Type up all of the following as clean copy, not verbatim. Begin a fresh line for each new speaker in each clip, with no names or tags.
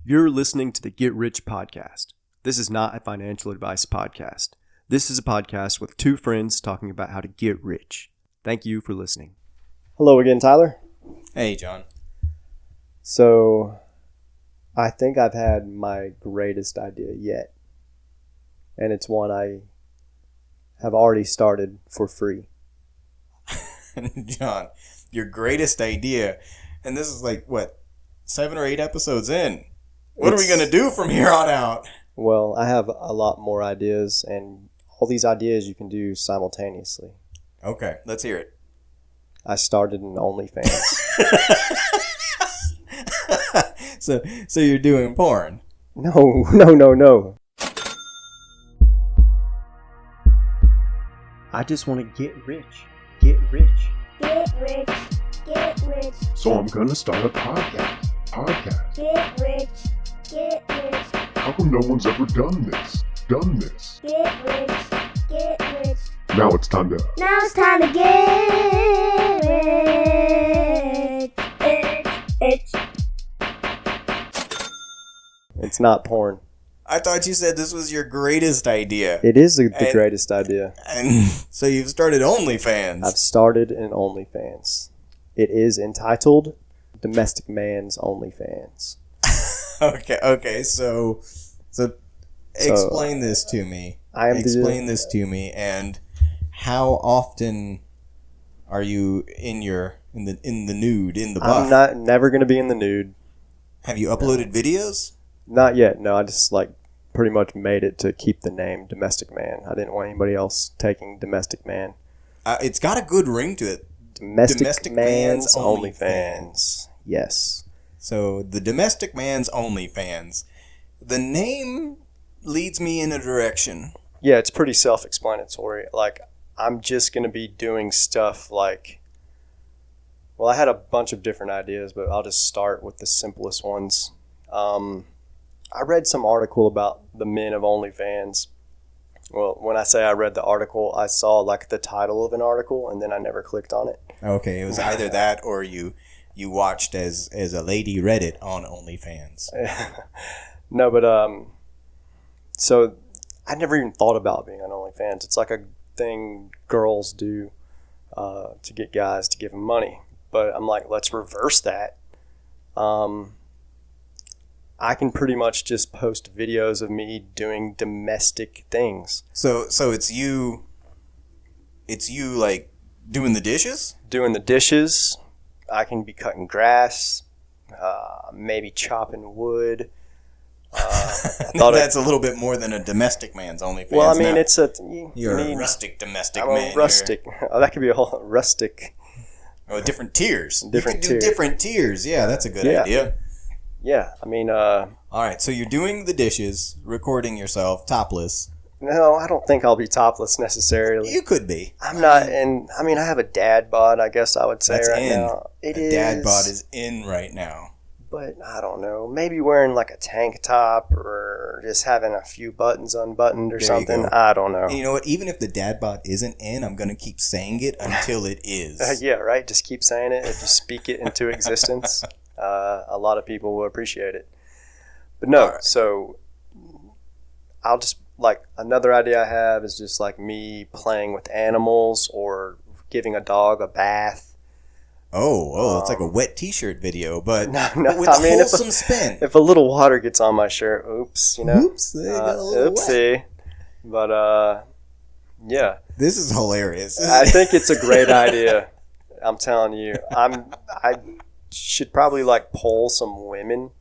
You're listening to the Get Rich podcast. This is not a financial advice podcast. This is a podcast with two friends talking about how to get rich. Thank you for listening.
Hello again, Tyler.
Hey, John.
So, I think I've had my greatest idea yet. And it's one I have already started for free.
John, your greatest idea. And this is like, 7 or 8 episodes in. What are we going to do from here on out?
Well, I have a lot more ideas, and all these ideas you can do simultaneously.
Okay, let's hear it.
I started an OnlyFans.
So you're doing porn?
No. I just want to get rich. Get rich.
Get rich. Get rich.
So I'm gonna start a podcast.
Get rich. Get rich.
How come no one's ever done this?
Get rich. Get rich.
Now it's time to...
Now it's time to get rich.
It's not porn.
I thought you said this was your greatest idea.
It is the greatest idea.
And so you've started OnlyFans.
I've started an OnlyFans. It is entitled Domestic Man's OnlyFans.
Okay. So explain this to me. Explain this to me. And how often are you in the nude, in the buff?
I'm never gonna be in the nude.
Have you uploaded videos?
Not yet. No, I just pretty much made it to keep the name Domestic Man. I didn't want anybody else taking Domestic Man.
It's got a good ring to it.
Domestic Man's OnlyFans. Yes.
So the Domestic Man's OnlyFans. The name leads me in a direction.
Yeah, it's pretty self-explanatory. I'm just going to be doing stuff I had a bunch of different ideas, but I'll just start with the simplest ones. I read some article about the men of OnlyFans. Well, when I say I read the article, I saw the title of an article, and then I never clicked on it.
Okay, it was either that or you watched as a lady read it on OnlyFans.
No, but so I never even thought about being on OnlyFans. It's like a thing girls do to get guys to give them money. But I'm like, let's reverse that. I can pretty much just post videos of me doing domestic things.
So it's you doing the dishes?
Doing the dishes. I can be cutting grass, maybe chopping wood.
That's a little bit more than a Domestic Man's OnlyFans.
Well, I mean,
you're a rustic domestic
I'm
man.
A rustic. Oh, that could be a whole rustic.
Oh, different tiers.
Different
you can do different tiers. Yeah, that's a good idea.
Yeah, I mean...
All right, so you're doing the dishes, recording yourself topless.
No, I don't think I'll be topless necessarily.
You could be.
I'm not, and I mean, I have a dad bod, I guess I would say
That's
right
in.
now. It is.
Dad bod is in right now.
But I don't know, maybe wearing a tank top or just having a few buttons unbuttoned or
There
something.
you go.
I don't know.
And you know what? Even if the dad bod isn't in, I'm going to keep saying it until it is.
Yeah, right? Just keep saying it. If you speak it into existence, a lot of people will appreciate it. But no,
Right.
So I'll just, another idea I have is just me playing with animals or giving a dog a bath.
Oh, it's like a wet t-shirt video, but
No,
with
I
a
mean,
wholesome spin.
If a little water gets on my shirt, oops,
Oops, they got a little
oopsie.
wet.
But, yeah.
This is hilarious.
I think it's a great idea. I'm telling you. I should probably poll some women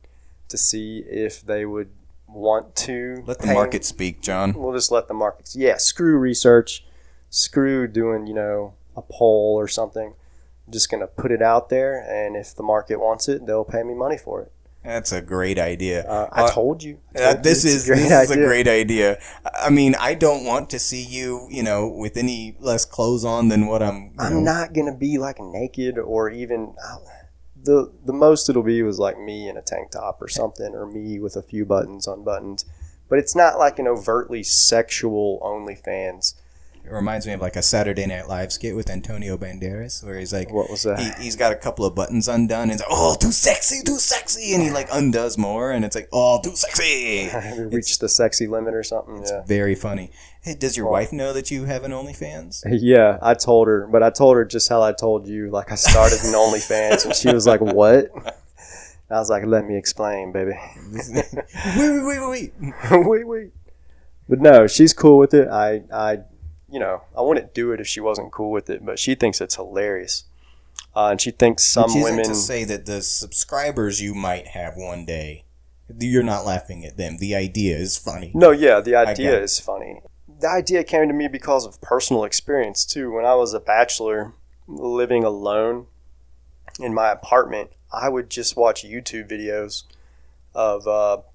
to see if they would want to.
Let the market speak, John.
We'll just let the market. Yeah, screw research. Screw doing, a poll or something. I'm just going to put it out there, and if the market wants it, they'll pay me money for it.
That's a great idea.
I told you.
This is a great idea. I mean, I don't want to see you, with any less clothes on than what I'm
not going to be naked or even... The most it'll be was me in a tank top or something, or me with a few buttons unbuttoned. But it's not an overtly sexual OnlyFans.
It reminds me of like a Saturday Night Live skit with Antonio Banderas, where he's like,
what was that?
He's got a couple of buttons undone, and it's like, oh, too sexy, and he like undoes more, and it's like, oh, too sexy.
Reached the sexy limit or something.
It's very funny. Hey, does your wife know that you have an OnlyFans?
Yeah, I told her, but I told her just how I told you. Like I started an OnlyFans, and she was like, "What?" I was like, "Let me explain, baby."
Wait.
Wait. But no, she's cool with it. I wouldn't do it if she wasn't cool with it, but she thinks it's hilarious. And she thinks some
Which
women...
isn't to say that the subscribers you might have one day, you're not laughing at them. The idea is funny.
No, yeah, the idea is funny. The idea came to me because of personal experience, too. When I was a bachelor living alone in my apartment, I would just watch YouTube videos of...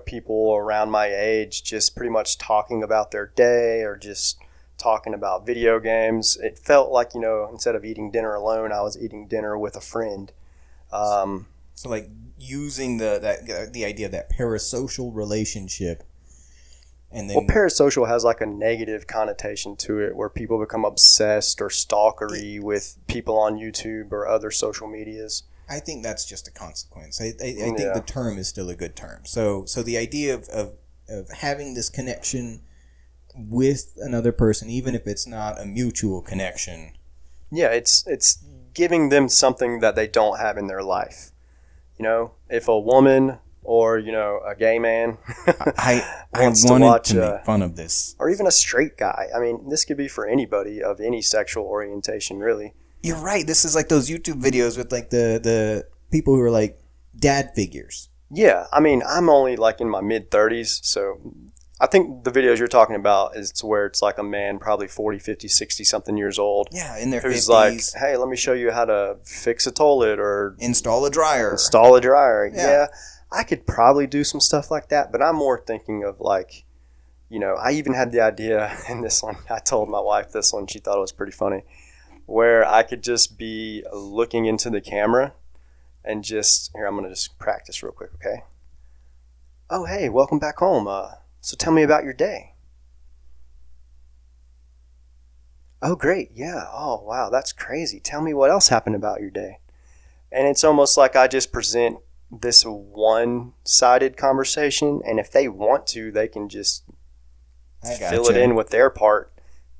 people around my age just pretty much talking about their day or just talking about video games. It felt like, instead of eating dinner alone, I was eating dinner with a friend.
So like using the idea of that parasocial relationship. And then,
well, parasocial has like a negative connotation to it where people become obsessed or stalkery with people on YouTube or other social medias.
I think that's just a consequence. I think the term is still a good term. So the idea of having this connection with another person, even if it's not a mutual connection.
Yeah, it's giving them something that they don't have in their life. If a woman or, a gay man
I
wants
wanted to
watch
make fun of this.
Or even a straight guy. I mean, this could be for anybody of any sexual orientation, really.
You're right. This is like those YouTube videos with like the people who are like dad figures.
Yeah, I mean, I'm only like in my mid-30s, so I think the videos you're talking about is where it's like a man probably 40, 50, 60-something years old.
Yeah, in their 50s.
Who's like, hey, let me show you how to fix a toilet or...
Install a dryer.
Yeah, I could probably do some stuff like that, but I'm more thinking of like, I even had the idea in this one. I told my wife this one. She thought it was pretty funny. Where I could just be looking into the camera and here, I'm going to just practice real quick, okay? Oh, hey, welcome back home. So tell me about your day. Oh, great. Yeah. Oh, wow. That's crazy. Tell me what else happened about your day. And it's almost like I just present this one-sided conversation. And if they want to, they can just fill it in with their part.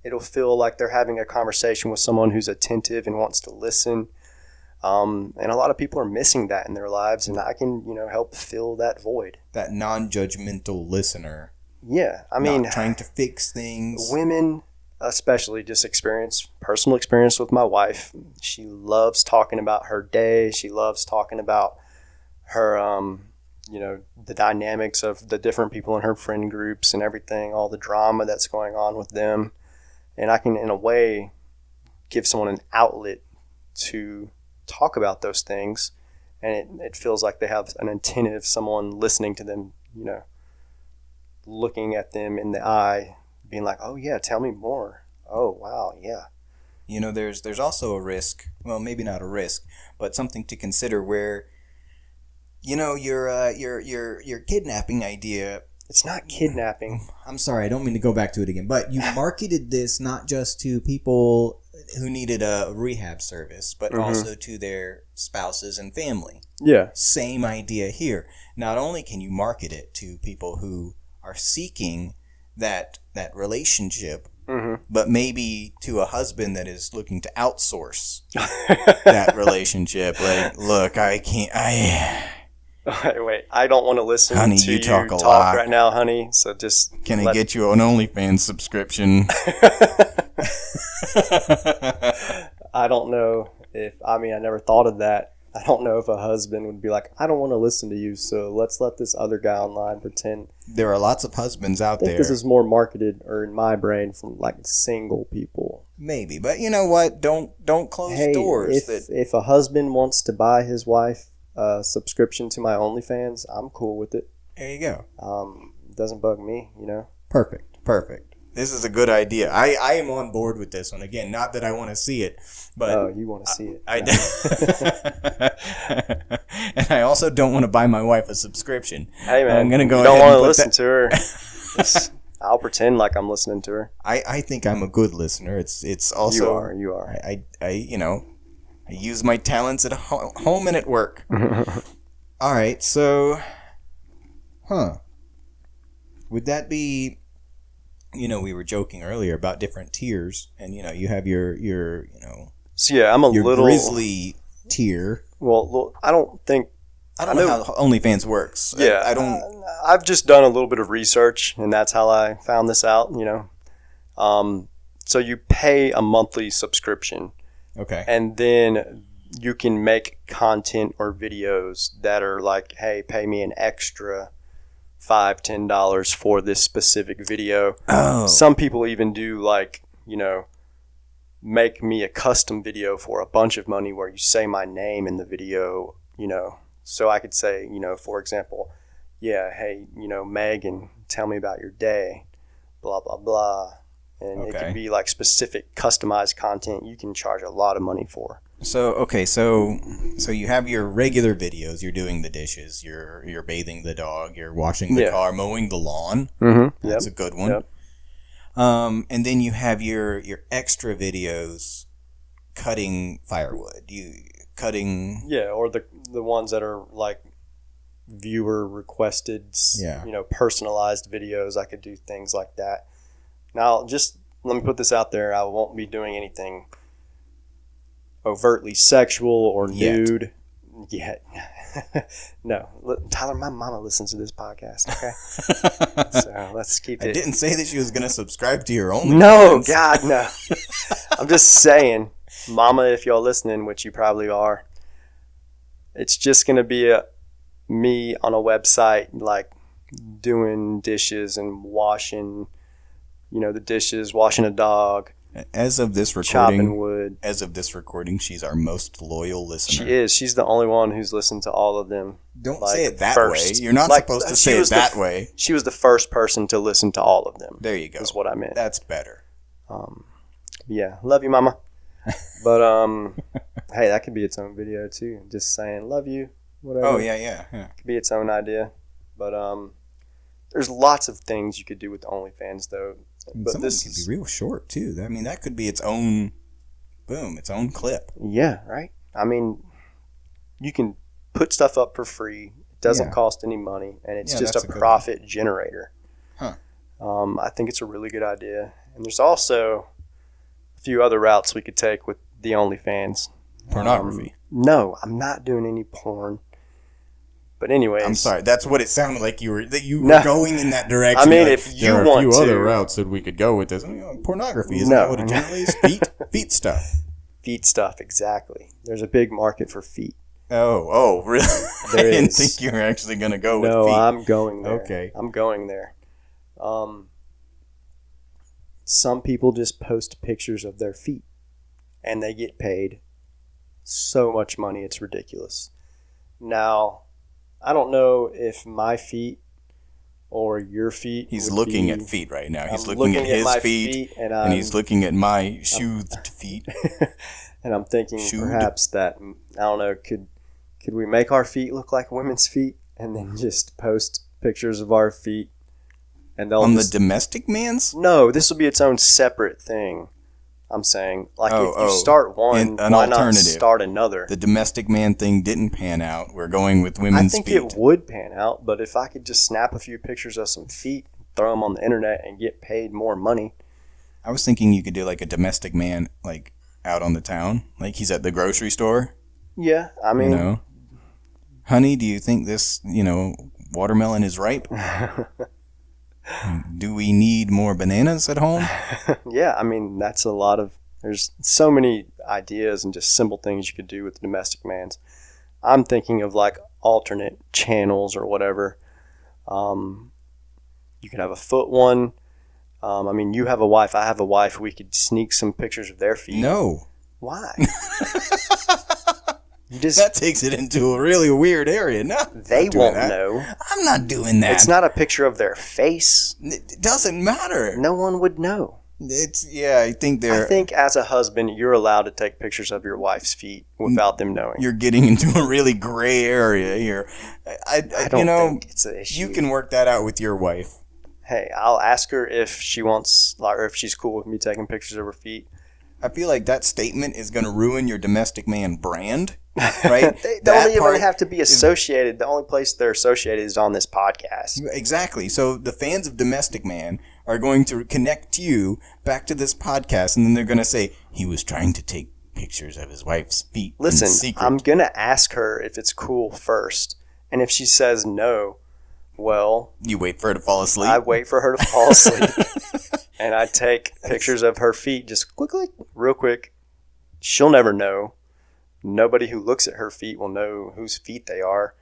It'll feel like they're having a conversation with someone who's attentive and wants to listen. And a lot of people are missing that in their lives, and I can, help fill that void.
That non-judgmental listener.
Yeah, I mean...
Not trying to fix things.
Women, especially, just personal experience with my wife. She loves talking about her day. She loves talking about her, the dynamics of the different people in her friend groups and everything, all the drama that's going on with them. And I can, in a way, give someone an outlet to talk about those things. And it feels like they have an attentive someone listening to them, looking at them in the eye, being like, oh, yeah, tell me more. Oh, wow, yeah.
There's also a risk, well, maybe not a risk, but something to consider where, your kidnapping idea...
It's not kidnapping.
I'm sorry, I don't mean to go back to it again. But you marketed this not just to people who needed a rehab service, but also to their spouses and family.
Yeah.
Same idea here. Not only can you market it to people who are seeking that relationship, but maybe to a husband that is looking to outsource that relationship. Like, look, I can't...
Wait, I don't want to listen
honey,
to
you talk
right now, honey. So just
can I get you an OnlyFans subscription?
I don't know I never thought of that. I don't know if a husband would be like, I don't want to listen to you, so let's let this other guy online pretend.
There are lots of husbands out there.
This is more marketed, or in my brain, from like single people.
Maybe, but you know what? Don't close doors.
If a husband wants to buy his wife a subscription to my OnlyFans, I'm cool with it.
There you go.
It doesn't bug me,
Perfect. This is a good idea. I am on board with this one. Again, not that I want to see it, but...
Oh, you want to see it.
And I also don't want to buy my wife a subscription.
Hey, man,
I'm gonna go
you don't want to listen to her. I'll pretend like I'm listening to her.
I think I'm a good listener. It's also
You are.
I use my talents at home and at work. All right, so, would that be? We were joking earlier about different tiers, and you have your
So yeah, I'm a
your
little
grizzly tier.
Well, I don't know
how OnlyFans works.
Yeah,
I don't.
I've just done a little bit of research, and that's how I found this out. So you pay a monthly subscription,
Okay.
and then you can make content or videos that are like, hey, pay me an extra $5-10 for this specific video.
Oh.
Some people even do like, make me a custom video for a bunch of money where you say my name in the video, so I could say, for example, yeah, hey, Megan, tell me about your day, blah, blah, blah. And it could be like specific customized content you can charge a lot of money for.
So you have your regular videos. You're doing the dishes. You're bathing the dog. You're washing the car, mowing the lawn.
Mm-hmm.
That's a good one.
Yep.
And then you have your extra videos, cutting firewood.
Or the ones that are like viewer requested. Personalized videos. I could do things like that. Now, just let me put this out there. I won't be doing anything overtly sexual or nude yet. No. Tyler, my mama listens to this podcast, okay? So let's keep it.
I didn't say that she was going to subscribe to your OnlyFans.
No, God, no. I'm just saying, mama, if y'all listening, which you probably are, it's just going to be me on a website, like doing dishes and washing the dishes, washing a dog.
As of this
chopping wood.
As of this recording, she's our most loyal listener.
She is. She's the only one who's listened to all of them.
Don't say it that way. You're not supposed to say it that way.
She was the first person to listen to all of them.
There you go.
Is what I meant.
That's better.
Yeah. Love you, mama. But, hey, that could be its own video, too. Just saying, love you, whatever.
Oh, yeah.
Could be its own idea. But, there's lots of things you could do with OnlyFans, though. But
some of them could be real short, too. I mean, that could be its own, its own clip.
Yeah, right? I mean, you can put stuff up for free. It doesn't cost any money, and it's just a profit generator.
Huh.
I think it's a really good idea. And there's also a few other routes we could take with the OnlyFans.
Pornography.
No, I'm not doing any porn. But anyways,
I'm sorry. That's what it sounded like you were going in that direction.
I mean, if you want to,
there are a few other routes that we could go with this. Pornography, isn't that what it generally is? Feet stuff.
Feet stuff, exactly. There's a big market for feet.
Oh, really? I didn't think you were actually going to go with feet.
No, I'm going there.
Okay,
I'm going there. Some people just post pictures of their feet, and they get paid so much money, it's ridiculous. Now, I don't know if my feet or your feet.
He's looking at feet right now. He's looking at his feet and he's looking at my shoothed feet.
And I'm thinking perhaps that, I don't know, could we make our feet look like women's feet and then just post pictures of our feet? And they'll
on the domestic man's?
No, this will be its own separate thing. I'm saying, like, if you start one, why not start another?
The domestic man thing didn't pan out. We're going with women's feet.
I think it would pan out, but if I could just snap a few pictures of some feet, throw them on the internet, and get paid more money.
I was thinking you could do, like, a domestic man, like, out on the town. Like, he's at the grocery store.
Yeah, I mean...
Honey, do you think this, watermelon is ripe? Do we need more bananas at home?
Yeah, I mean, that's a lot of... There's so many ideas and just simple things you could do with the domestic mans. I'm thinking of, like, alternate channels or whatever. You could have a foot one. I mean, you have a wife, I have a wife. We could sneak some pictures of their feet.
No.
Why?
That takes it into a really weird area. No,
they won't know.
I'm not doing that.
It's not a picture of their face.
It doesn't matter.
No one would know.
I think
as a husband, you're allowed to take pictures of your wife's feet without them knowing.
You're getting into a really gray area here.
I don't think it's an issue.
You can work that out with your wife.
hey, I'll ask her if she wants, like, or if she's cool with me taking pictures of her feet.
I feel like that statement is going to ruin your domestic man brand, right?
They don't even have to be associated. The only place they're associated is on this podcast.
Exactly. So the fans of Domestic Man are going to connect you back to this podcast, and then they're going to say, he was trying to take pictures of his wife's feet.
Listen,
in secret.
I'm going to ask her if it's cool first. And if she says no, well...
You wait for her to fall asleep?
I wait for her to fall asleep. And I take pictures of her feet just quickly, real quick. She'll never know. Nobody who looks at her feet will know whose feet they are.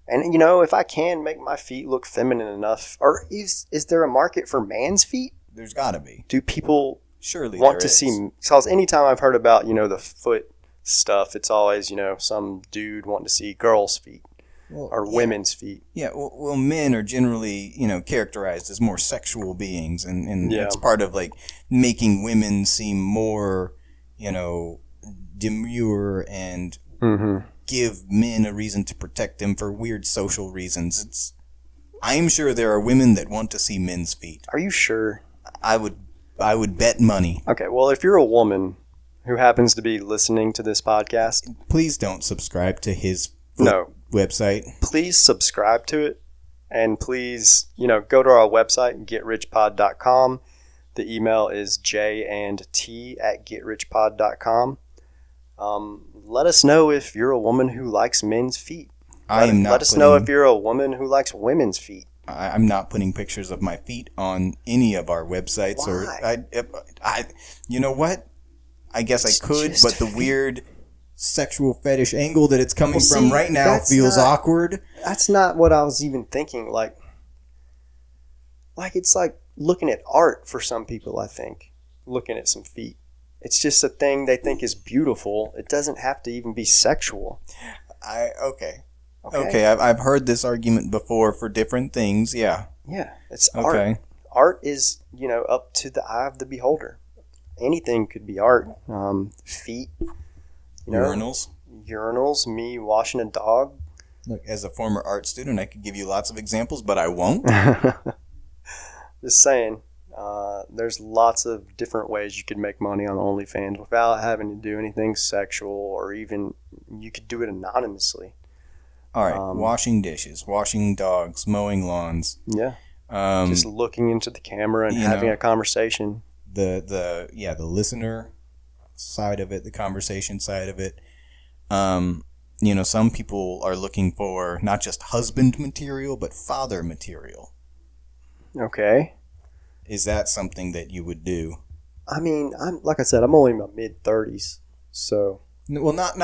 And, you know, if I can make my feet look feminine enough, or is there a market for man's feet?
There's got to be.
Do people
surely
want to see? Because anytime I've heard about, you know, the foot stuff, it's always, you know, some dude wanting to see girls' feet. Or women's feet.
Yeah, well, men are generally, you know, characterized as more sexual beings, and it's part of, like, making women seem more, you know, demure and give men a reason to protect them for weird social reasons. I'm sure there are women that want to see men's feet.
Are you sure?
I would bet money.
Okay, well, if you're a woman who happens to be listening to this podcast,
please don't subscribe to his website.
Please subscribe to it, and please, you know, go to our website, getrichpod.com. The email is jandt@getrichpod.com. Let us know if you're a woman who likes men's feet. Let us know if you're a woman who likes women's feet.
I'm not putting pictures of my feet on any of our websites.
Why?
Or you know what? I guess I could, but the weird sexual fetish angle that it's coming from right now feels awkward.
That's not what I was even thinking. Like it's like looking at art for some people, I think. Looking at some feet. It's just a thing they think is beautiful. It doesn't have to even be sexual.
Okay. I've heard this argument before for different things. Yeah,
it's art. Art is, you know, up to the eye of the beholder. Anything could be art. Feet. You know, urinals, me washing a dog.
Look, as a former art student, I could give you lots of examples, but I won't.
Just saying, there's lots of different ways you could make money on OnlyFans without having to do anything sexual, or even you could do it anonymously.
All right, washing dishes, washing dogs, mowing lawns.
Yeah, just looking into the camera and having a conversation.
The listener side of it, the conversation side of it. You know, some people are looking for not just husband material, but father material.
Okay.
Is that something that you would do?
I mean, like I said, I'm only in my mid-30s, so.
Well, not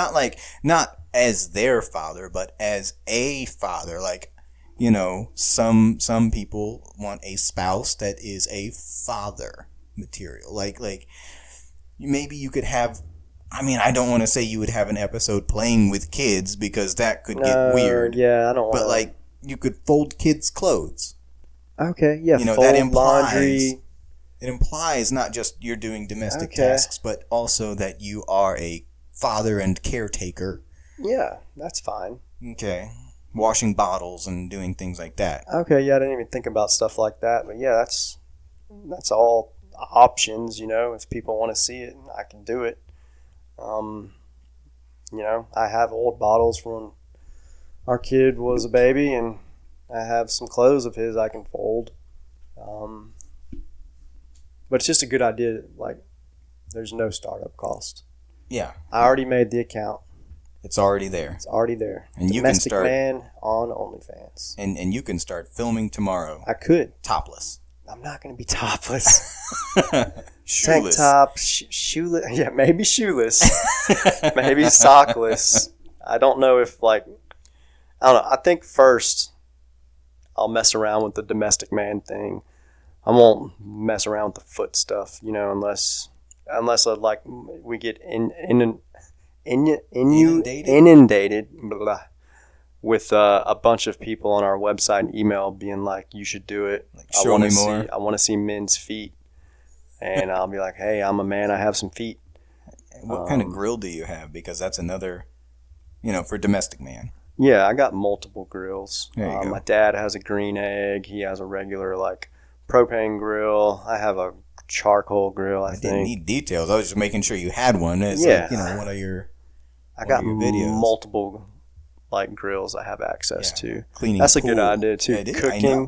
as their father, but as a father. Like, you know, some people want a spouse that is a father material. Like maybe you could have, I mean, I don't want to say you would have an episode playing with kids because that could get weird.
Yeah, I don't want to.
But, like, you could fold kids' clothes.
Okay, yeah,
you know,
fold
that implies,
laundry.
It implies not just you're doing domestic tasks, but also that you are a father and caretaker.
Yeah, that's fine.
Okay. Washing bottles and doing things like that.
Okay, yeah, I didn't even think about stuff like that. But, yeah, that's all options, you know. If people want to see it, I can do it. You know, I have old bottles from when our kid was a baby, and I have some clothes of his I can fold. But it's just a good idea. Like, there's no startup cost.
Yeah.
I already made the account.
It's already there.
It's already there.
And
Domestic
you can start
man on OnlyFans.
And you can start filming tomorrow.
I could.
Topless.
I'm not going to be topless.
Shoeless.
Tank top, shoeless. Yeah, maybe shoeless. Maybe sockless. I don't know if, like, I don't know. I think first I'll mess around with the domestic man thing. I won't mess around with the foot stuff, you know, unless we get inundated with a bunch of people on our website and email being like, you should do it.
Like, show me more.
I want to see men's feet. And I'll be like, hey, I'm a man. I have some feet.
What kind of grill do you have? Because that's another, you know, for domestic man.
Yeah, I got multiple grills.
There you go.
My dad has a green egg. He has a regular, like, propane grill. I have a charcoal grill, I
didn't
think.
need details. I was just making sure you had one. It's
Yeah.
like, you know, one of your
I got
videos.
multiple like grills I have access to.
Cleaning
That's a
pool.
good idea too.
Yeah,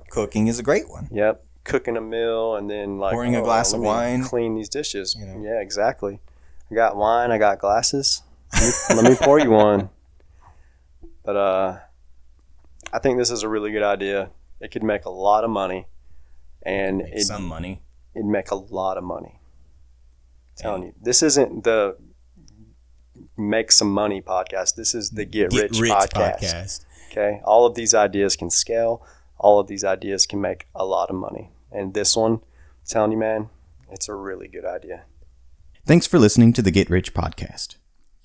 Cooking is a great one.
Yep. Cooking a meal and then like
pouring a glass of wine.
Clean these dishes.
You know.
Yeah, exactly. I got wine. I got glasses. Let me pour you one. But I think this is a really good idea. It could make a lot of money, and it'd make a lot of money. I'm telling you, this isn't the make some money podcast. This is the get rich podcast. Okay, all of these ideas can scale. All of these ideas can make a lot of money, and this one, I'm telling you, man, it's a really good idea.
Thanks for listening to the Get Rich Podcast.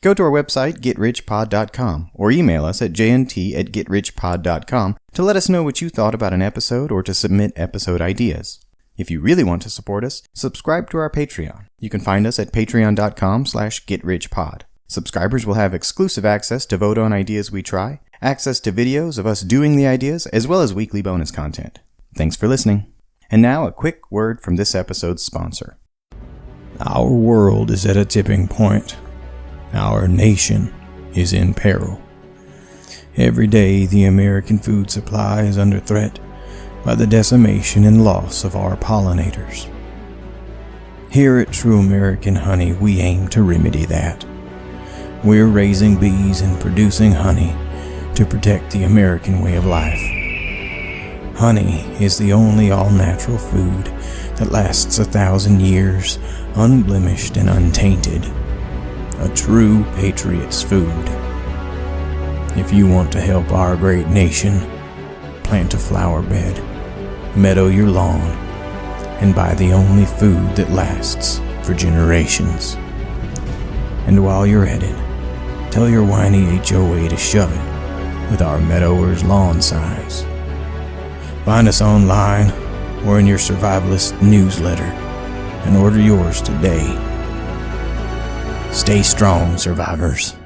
Go to our website, getrichpod.com, or email us at jnt@getrichpod.com to let us know what you thought about an episode or to submit episode ideas. If you really want to support us, subscribe to our Patreon. You can find us at patreon.com/getrichpod. Subscribers will have exclusive access to vote on ideas we try, access to videos of us doing the ideas, as well as weekly bonus content. Thanks for listening. And now a quick word from this episode's sponsor.
Our world is at a tipping point. Our nation is in peril. Every day, the American food supply is under threat by the decimation and loss of our pollinators. Here at True American Honey, we aim to remedy that. We're raising bees and producing honey to protect the American way of life. Honey is the only all-natural food that lasts 1,000 years, unblemished and untainted. A true patriot's food. If you want to help our great nation, plant a flower bed, meadow your lawn, and buy the only food that lasts for generations. And while you're at it, tell your whiny HOA to shove it with our Meadowers lawn signs. Find us online or in your survivalist newsletter and order yours today. Stay strong, survivors.